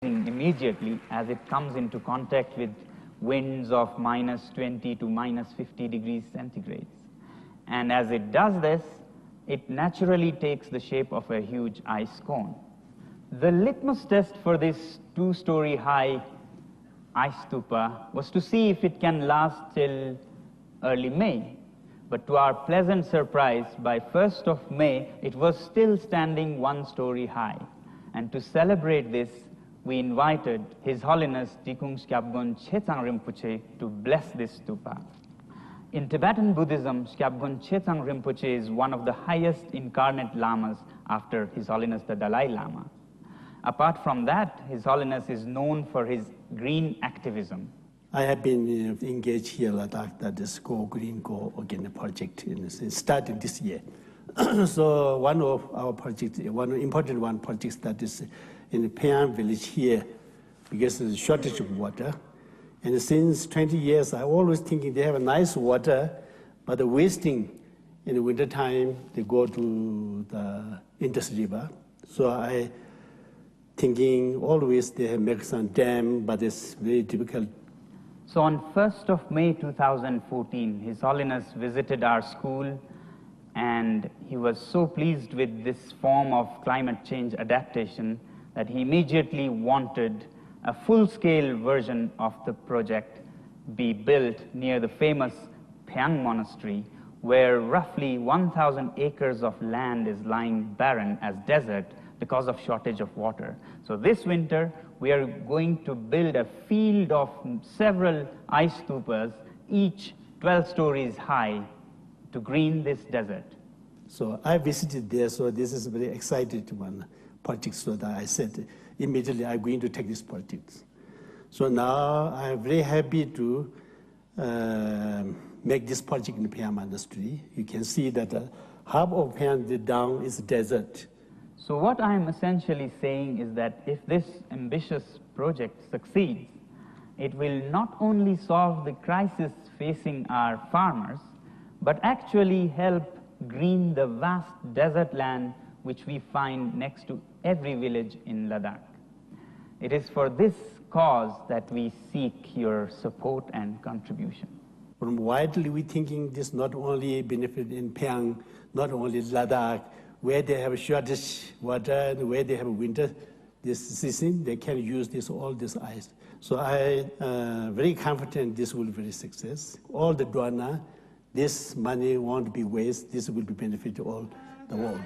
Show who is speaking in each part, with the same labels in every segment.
Speaker 1: immediately as it comes into contact with winds of minus 20 to minus 50 degrees centigrade. And as it does this, it naturally takes the shape of a huge ice cone. The litmus test for this 2-story high ice stupa was to see if it can last till early May. But to our pleasant surprise, by 1st of May, it was still standing 1 story high. And to celebrate this, we invited His Holiness Tikung Skyabgon Chetsang Rinpoche to bless this stupa. In Tibetan Buddhism, Skyabgon Chetsang Rinpoche is one of the highest incarnate lamas after His Holiness the Dalai Lama. Apart from that, His Holiness is known for his green activism.
Speaker 2: I have been engaged here Ladakh, that is Go Green Go Organic project starting this year. So one of our projects, one important one projects that is in the Phayang village here, because of the shortage of water. And since 20 years, I always thinking they have a nice water, but the wasting in the winter time, they go to the Indus River. So I thinking always they have make some dam, but it's very difficult.
Speaker 1: So on 1st of May 2014, His Holiness visited our school, and he was so pleased with this form of climate change adaptation that he immediately wanted a full-scale version of the project be built near the famous Phayang Monastery, where roughly 1,000 acres of land is lying barren as desert because of shortage of water. So this winter, we are going to build a field of several ice stupas, each 12 stories high, to green this desert.
Speaker 2: So I visited there, so this is very excited one project, so that I said, immediately I'm going to take this project. So now I'm very happy to make this project in Phayang Monastery. You can see that half of Phayang down is desert.
Speaker 1: So what I'm essentially saying is that if this ambitious project succeeds, it will not only solve the crisis facing our farmers, but actually help green the vast desert land which we find next to every village in Ladakh. It is for this cause that we seek your support and contribution.
Speaker 2: From widely we thinking this not only benefit in Phayang, not only Ladakh, where they have shortage water and where they have winter this season, they can use this all this ice. So I very confident this will be a success. All the donor, this money won't be waste. This will be benefit to all the world.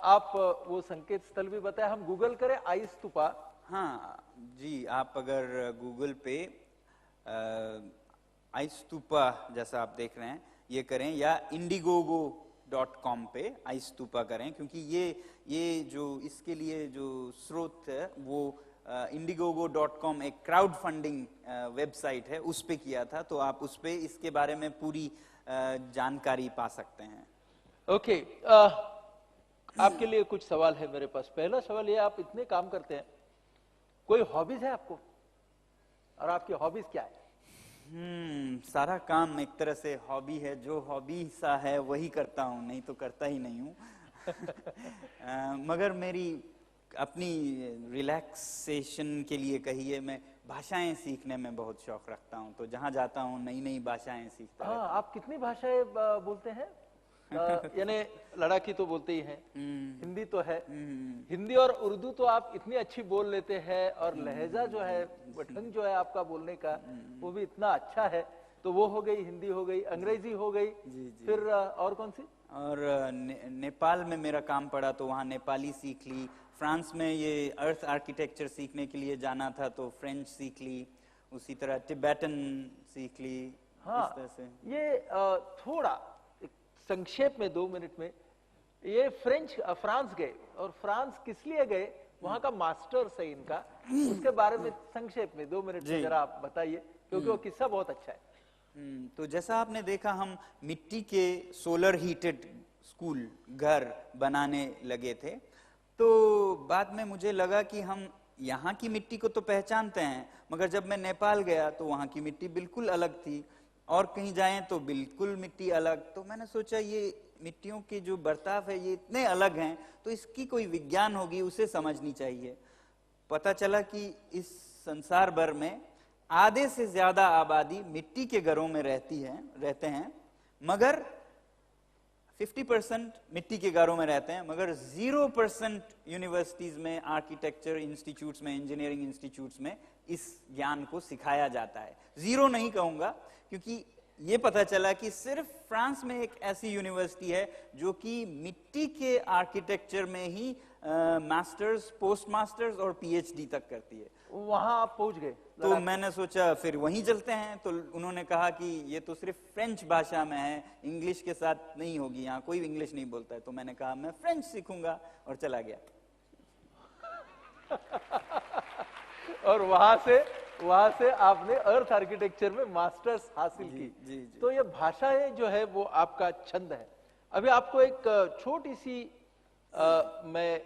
Speaker 3: आप वो संकेत स्थल भी बताए, हम Google करें ice stupa.
Speaker 4: हाँ जी, आप अगर गूगल पे आइस स्तूपा जैसा आप देख रहे हैं ये करें, या indiegogo.com पे आइस स्तूपा करें, क्योंकि ये जो इसके लिए जो स्रोत है वो indiegogo.com एक क्राउड फंडिंग वेबसाइट है, उस पे किया था, तो आप उस पे इसके बारे में पूरी जानकारी पा सकते हैं।
Speaker 3: ओके, आपके लिए कुछ सवाल है मेरे पास। पहला सवाल ये, आप इतने काम करते हैं, कोई हॉबीज है आपको, और आपकी हॉबीज क्या है?
Speaker 4: सारा काम एक तरह से हॉबी है, जो हॉबी सा है वही करता हूँ, नहीं तो करता ही नहीं हूँ। मगर मेरी अपनी रिलैक्सेशन के लिए कहिए, मैं भाषाएं सीखने में बहुत शौक रखता हूँ, तो जहाँ जाता हूँ नई नई भाषाएं सीखता हूँ।
Speaker 3: आप कितनी भाषाएं बोलते हैं? यानी लड़ाकी तो बोलते ही हैं, हिंदी तो है, हिंदी और उर्दू तो आप इतनी अच्छी बोल लेते हैं, और लहजा जो है, ढंग जो है आपका बोलने का, वो भी इतना अच्छा है। तो वो हो गई, हिंदी हो गई, अंग्रेजी हो गई, फिर और कौन सी?
Speaker 4: और नेपाल में मेरा काम पड़ा तो वहाँ नेपाली सीख ली। फ्रांस में ये अर्थ आर्किटेक्चर सीखने के लिए जाना था तो फ्रेंच सीख ली, उसी तरह टिबेटन सीख ली।
Speaker 3: हाँ,
Speaker 4: इस तरह से
Speaker 3: ये थोड़ा संक्षेप में 2 मिनट में, ये फ्रांस गए, और फ्रांस किस लिए गए, वहां का मास्टर्स है इनका, उसके बारे में संक्षेप में 2 मिनट में जरा आप बताइए, क्योंकि वो किस्सा बहुत अच्छा है।
Speaker 4: तो जैसा आपने देखा, हम मिट्टी के सोलर हीटेड स्कूल घर बनाने लगे थे, तो बाद में मुझे लगा कि हम यहाँ की मिट्टी को तो पहचानते हैं, मगर जब मैं नेपाल गया तो वहाँ की मिट्टी बिल्कुल अलग थी। और कहीं जाएं तो बिल्कुल मिट्टी अलग। तो मैंने सोचा ये मिट्टियों के जो बर्ताव है ये इतने अलग हैं, तो इसकी कोई विज्ञान होगी, उसे समझनी चाहिए। पता चला कि इस संसार भर में आधे से ज्यादा आबादी मिट्टी के घरों में रहते हैं, मगर 50% मिट्टी के घरों में रहते हैं, मगर 0% यूनिवर्सिटीज में, आर्किटेक्चर इंस्टीट्यूट्स में, इंजीनियरिंग इंस्टीट्यूट्स में इस ज्ञान को सिखाया जाता है। 0 नहीं कहूंगा, क्योंकि ये पता चला कि सिर्फ फ्रांस में एक ऐसी यूनिवर्सिटी है जो कि मिट्टी के आर्किटेक्चर में ही मास्टर्स, पोस्ट मास्टर्स और पीएचडी तक करती है।
Speaker 3: वहां आप पहुंच गए?
Speaker 4: तो मैंने सोचा फिर वहीं चलते हैं। तो उन्होंने कहा कि ये तो सिर्फ फ्रेंच भाषा में है, इंग्लिश के साथ नहीं होगी, यहाँ कोई इंग्लिश नहीं बोलता है। तो मैंने कहा मैं फ्रेंच सीखूंगा और चला गया।
Speaker 3: और वहां से आपने अर्थ आर्किटेक्चर में मास्टर्स हासिल की।
Speaker 4: जी।
Speaker 3: तो ये भाषाएं जो है वो आपका छंद है। अभी आपको एक छोटी सी मैं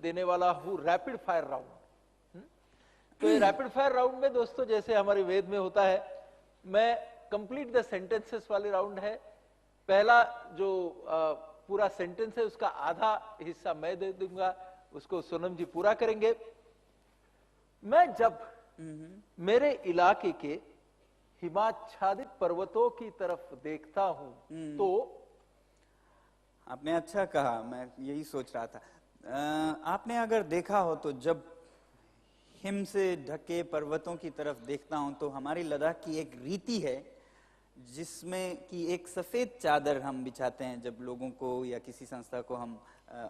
Speaker 3: देने वाला हूं रैपिड फायर राउंड। तो ये रैपिड फायर राउंड में दोस्तों, जैसे हमारे वेद में होता है, मैं कंप्लीट द सेंटेंसेस वाले राउंड है। पहला जो पूरा सेंटेंस है उसका आधा हिस्सा मैं दे दूंगा, उसको सोनम जी पूरा करेंगे। मैं जब मेरे इलाके के हिमाच्छादित पर्वतों की तरफ देखता हूं तो।
Speaker 4: आपने अच्छा कहा, मैं यही सोच रहा था। आपने अगर देखा हो तो जब हिम से ढके पर्वतों की तरफ देखता हूं तो हमारी लद्दाख की एक रीति है जिसमें कि एक सफेद चादर हम बिछाते हैं जब लोगों को या किसी संस्था को हम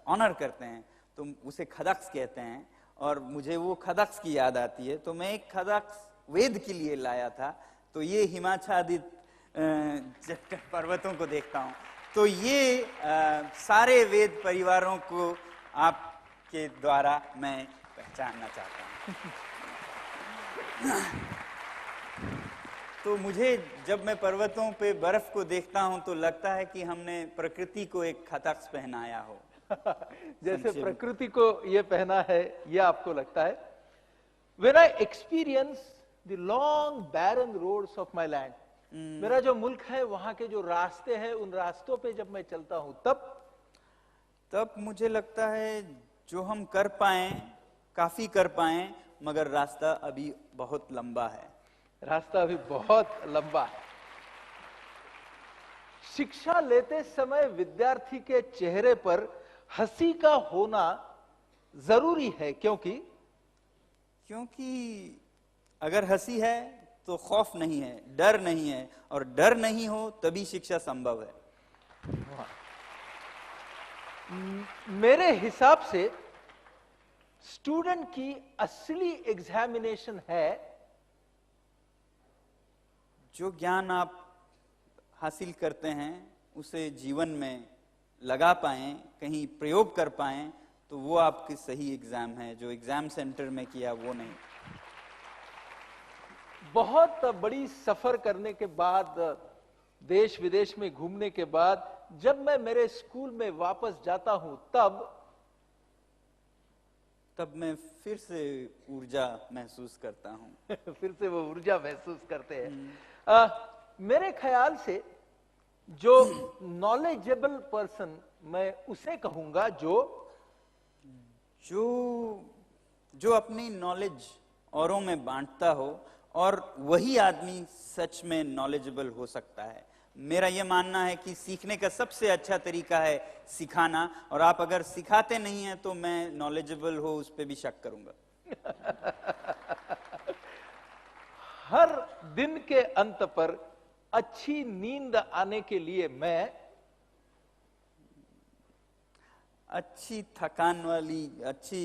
Speaker 4: ऑनर करते हैं, तो उसे खदक्स कहते हैं। और मुझे वो खदक्स की याद आती है, तो मैं एक खदक्स वेद के लिए लाया था। तो ये हिमाच्छादित पर्वतों को देखता हूं तो ये सारे वेद परिवारों को आपके द्वारा मैं पहचानना चाहता हूं। तो मुझे जब मैं पर्वतों पे बर्फ को देखता हूं तो लगता है कि हमने प्रकृति को एक खदक्स पहनाया हो।
Speaker 3: जैसे प्रकृति को ये पहना है, ये आपको लगता है। When I experience the long barren roads of my land, मेरा जो मुल्क है वहां के जो रास्ते हैं, उन रास्तों पे जब मैं चलता हूं तब
Speaker 4: मुझे लगता है जो हम कर पाए, काफी कर पाए, मगर रास्ता अभी बहुत लंबा है।
Speaker 3: रास्ता अभी बहुत लंबा है। शिक्षा लेते समय विद्यार्थी के चेहरे पर हंसी का होना जरूरी है, क्योंकि
Speaker 4: अगर हंसी है तो खौफ नहीं है, डर नहीं है, और डर नहीं हो तभी शिक्षा संभव है।
Speaker 3: मेरे हिसाब से स्टूडेंट की असली एग्जामिनेशन है
Speaker 4: जो ज्ञान आप हासिल करते हैं उसे जीवन में लगा पाएं, कहीं प्रयोग कर पाएं, तो वो आपकी सही एग्जाम है। जो एग्जाम सेंटर में किया वो नहीं।
Speaker 3: बहुत बड़ी सफर करने के बाद, देश विदेश में घूमने के बाद, जब मैं मेरे स्कूल में वापस जाता हूं
Speaker 4: तब मैं फिर से ऊर्जा महसूस करता हूं।
Speaker 3: फिर से वो ऊर्जा महसूस करते हैं। मेरे ख्याल से जो नॉलेजेबल पर्सन, मैं उसे कहूंगा
Speaker 4: जो अपनी नॉलेज औरों में बांटता हो, और वही आदमी सच में नॉलेजेबल हो सकता है। मेरा यह मानना है कि सीखने का सबसे अच्छा तरीका है सिखाना, और आप अगर सिखाते नहीं हैं तो मैं नॉलेजेबल हो उस पर भी शक करूंगा।
Speaker 3: हर दिन के अंत पर अच्छी नींद आने के लिए मैं
Speaker 4: अच्छी थकान वाली, अच्छी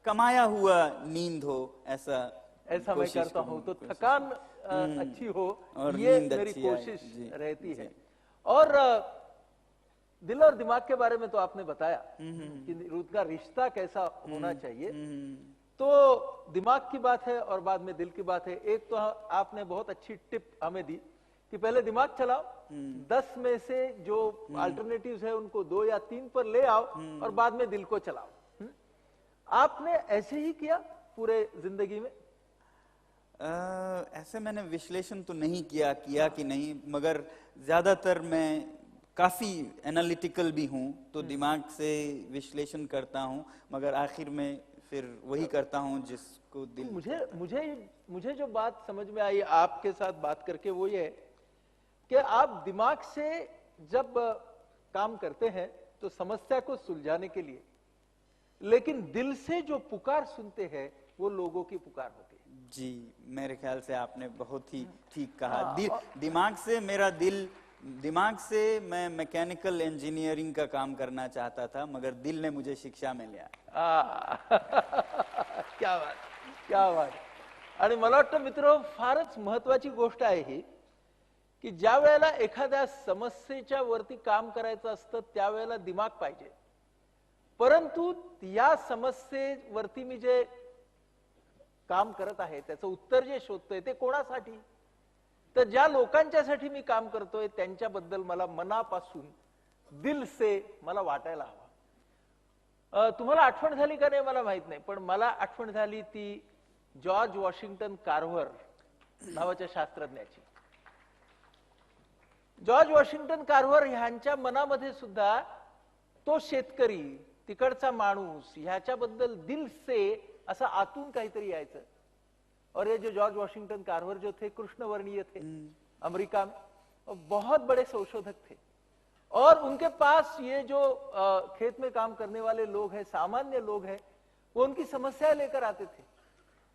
Speaker 4: कमाया हुआ नींद हो, ऐसा मैं
Speaker 3: करता हूं। तो थकान अच्छी हो, ये मेरी कोशिश रहती है। और दिल और दिमाग के बारे में तो आपने बताया कि उनका रिश्ता कैसा होना चाहिए। तो दिमाग की बात है और बाद में दिल की बात है। एक तो आपने बहुत अच्छी टिप हमें दी कि पहले दिमाग चलाओ, 10 में से जो अल्टरनेटिव्स है उनको 2 या 3 पर ले आओ, और बाद में दिल को चलाओ। आपने ऐसे ही किया पूरे जिंदगी में?
Speaker 4: ऐसे मैंने विश्लेषण तो नहीं किया कि नहीं, मगर ज्यादातर मैं काफी एनालिटिकल भी हूँ, तो दिमाग से विश्लेषण करता हूँ, मगर आखिर में फिर वही करता हूँ जिसको दिल।
Speaker 3: मुझे जो बात समझ में आई आपके साथ बात करके वो ये कि आप दिमाग से जब काम करते हैं तो समस्या को सुलझाने के लिए, लेकिन दिल से जो पुकार सुनते हैं वो लोगों की पुकार होती है।
Speaker 4: जी, मेरे ख्याल से आपने बहुत ही ठीक कहा। दिमाग से मेरा दिल, दिमाग से मैं मैकेनिकल इंजीनियरिंग का काम करना चाहता था, मगर दिल ने मुझे शिक्षा में लिया।
Speaker 3: क्या बात, क्या बात. आणि मला वाटतं मित्र, फारच महत्वाची गोष्ट आहे ही की ज्या वेळेला एखाद्या समस्येच्या वरती काम करायचं असतं त्यावेळेला दिमाग पाहिजे, परंतु या समस्येवरती मी जे काम करत आहे त्याचं उत्तर जे शोधतोय ते कोणासाठी, तर ज्या लोकांच्यासाठी मी काम करतोय त्यांच्याबद्दल मला मनापासून दिल से मला वाटायला हवा. तुम्हाला आठवण झाली का नाही मला माहित नाही, पण मला आठवण झाली ती जॉर्ज वॉशिंग्टन कार्व्हर नावाच्या शास्त्रज्ञाची. जॉर्ज वॉशिंग्टन कार्व्हर ह्यांच्या मनामध्ये सुद्धा तो शेतकरी, तिकडचा माणूस ह्याच्याबद्दल दिल से असं आतून काहीतरी यायचं. और ये जो जॉर्ज वॉशिंगटन कार्व्हर जो थे कृष्णवर्णीय थे, अमेरिका में बहुत बड़े संशोधक थे, और उनके पास ये जो खेत में काम करने वाले लोग हैं, सामान्य लोग हैं, वो उनकी समस्याएं लेकर आते थे.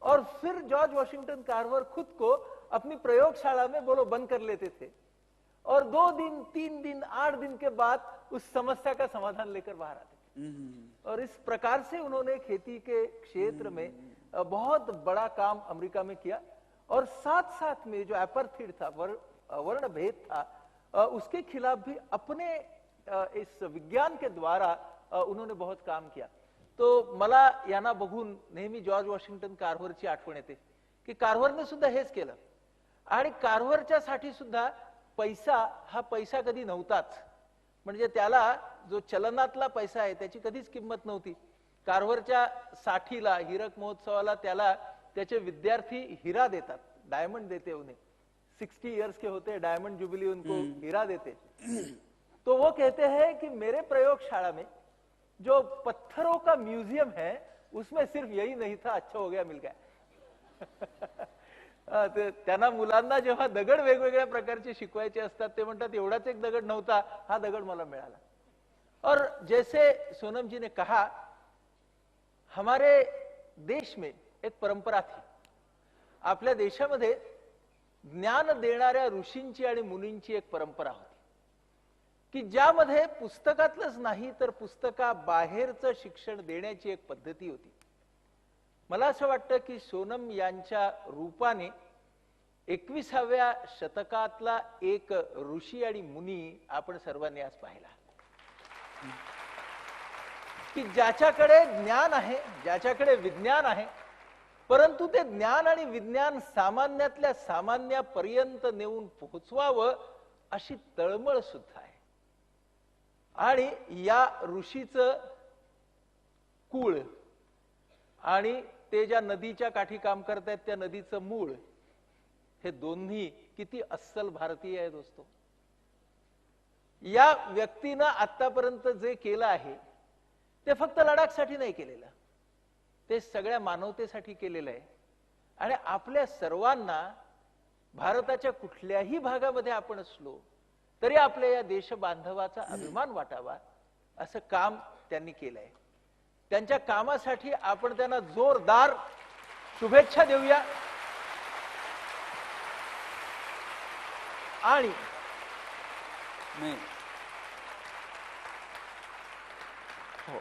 Speaker 3: और फिर जॉर्ज वॉशिंगटन कार्व्हर खुद को अपनी प्रयोगशाला में बोलो बंद कर लेते थे, और 2 दिन 3 दिन 8 दिन के बाद उस समस्या का समाधान लेकर बाहर आते थे. और इस प्रकार से उन्होंने खेती के क्षेत्र में बहुत बड़ा काम अमेरिका में किया. और साथ साथ में जो एपार्थाइड था, वर्ण भेद था, उसके खिलाफ भी अपने इस विज्ञान के द्वारा उन्होंने बहुत काम किया. तो मला यांना बघून नेहमी जॉर्ज वॉशिंग्टन कार्व्हरची आठवण येते की कार्व्हरने सुद्धा हेच केलं. आणि कार्व्हरच्या साठी सुद्धा पैसा हा पैसा कधी नव्हताच, म्हणजे त्याला जो चलनातला पैसा आहे त्याची कधीच किंमत नव्हती. कार्व्हरच्या साठीला, हीरक महोत्सवाला त्याला त्याचे विद्यार्थी हीरा देतात, डायमंड देते उन्हें. 60 इयर्स के होते डायमंड जुबली, उनको हीरा देते. तो वो कहते हैं कि मेरे प्रयोगशाला में जो पत्थरों का म्यूजियम है उसमें सिर्फ यही नहीं था, अच्छा हो गया मिल गया. त्यांना मुलांना जेव्हा दगड वेगवेगळ्या प्रकारचे शिकवायचे असतात ते म्हणतात एवढाच एक दगड नव्हता, हा दगड मला मिळाला. और जैसे सोनम जी ने कहा, हमारे देश में एक परंपरा थी. आपल्या देशामध्ये ज्ञान देणाऱ्या ऋषींची आणि मुनींची एक परंपरा होती की ज्यामध्ये पुस्तकातलंच नाही तर पुस्तकाबाहेरचं शिक्षण देण्याची एक पद्धती होती. मला असं वाटतं की सोनम यांच्या रूपाने 21व्या शतकातला एक ऋषी आणि मुनी आपण सर्वांनी आज पाहिला की ज्याच्याकडे ज्ञान आहे, ज्याच्याकडे विज्ञान आहे, परंतु ते ज्ञान आणि विज्ञान सामान्यातल्या सामान्यापर्यंत नेऊन पोहोचवावं अशी तळमळ सुद्धा आहे. आणि या ऋषीचं कुळ आणि ते ज्या नदीच्या काठी काम करतायत त्या नदीचं मूळ, हे दोन्ही किती अस्सल भारतीय आहे दोस्तो. या व्यक्तीनं आतापर्यंत जे केलं आहे ते फक्त लडाखसाठी नाही केलेलं, ते सगळ्या मानवतेसाठी केलेलं आहे. आणि आपल्या सर्वांना भारताच्या कुठल्याही भागामध्ये आपण असलो तरी आपल्या या देश बांधवाचा अभिमान वाटावा असं काम त्यांनी केलंय. त्यांच्या कामासाठी आपण त्यांना जोरदार शुभेच्छा देऊया. आणि
Speaker 4: नहीं,
Speaker 3: हो